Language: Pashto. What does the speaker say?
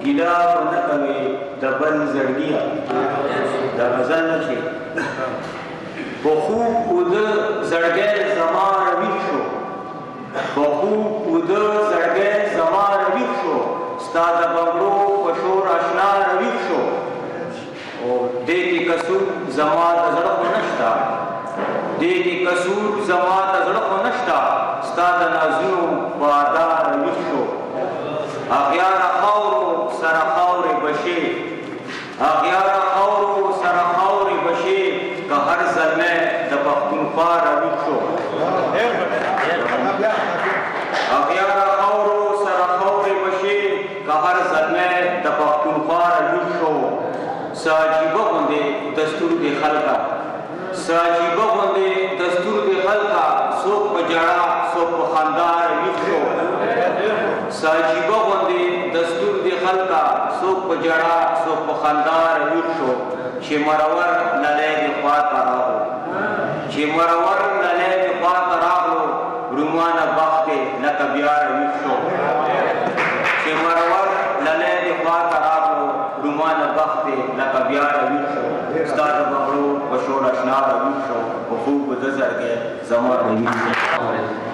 ګیله به نه کوې د بل زړګیه د غزل نه چې په خوب اوده زړګی زما رویښ شو په خوب اوده زړګی زما رویښ شو ستا د بنګړو په شور اشنا رویښ شو او دې کې قصور زما د زړه خو نشته دې کې قصور زما د زړه خو نشته ستا د نازونو په ادا رویښ شو اغیاره خاورو سره خاورې بشې اغیاره خاورو سره خاورې بشې که هر زلمی د پښتونخوا رویښ شو اغیاره خاورو سره خاورې بشې که هر زلمی د پښتونخوا رویښ شو څه عجیبه غوندې دستور دې خلکه څه عجیبه غوندې دستور دې خلکه څوک په ژړا څوک په خندا رویښ شو څه عجیبه غوندې دستور دې خلکه څوک په ژړا څوک په خندا رویښ شو چې مرور نلی دې خواته راغلو چې مرور نلی دې خواته راغلو رومانه بخت دې لکه بیا رویښ شو چې مرور نلی دې خواته راغلو رومانه بخت دې لکه بیا رویښ شو ستا د بنګړو په شور اشنا رویښ شو په خوب د زړګی زما رویښ شو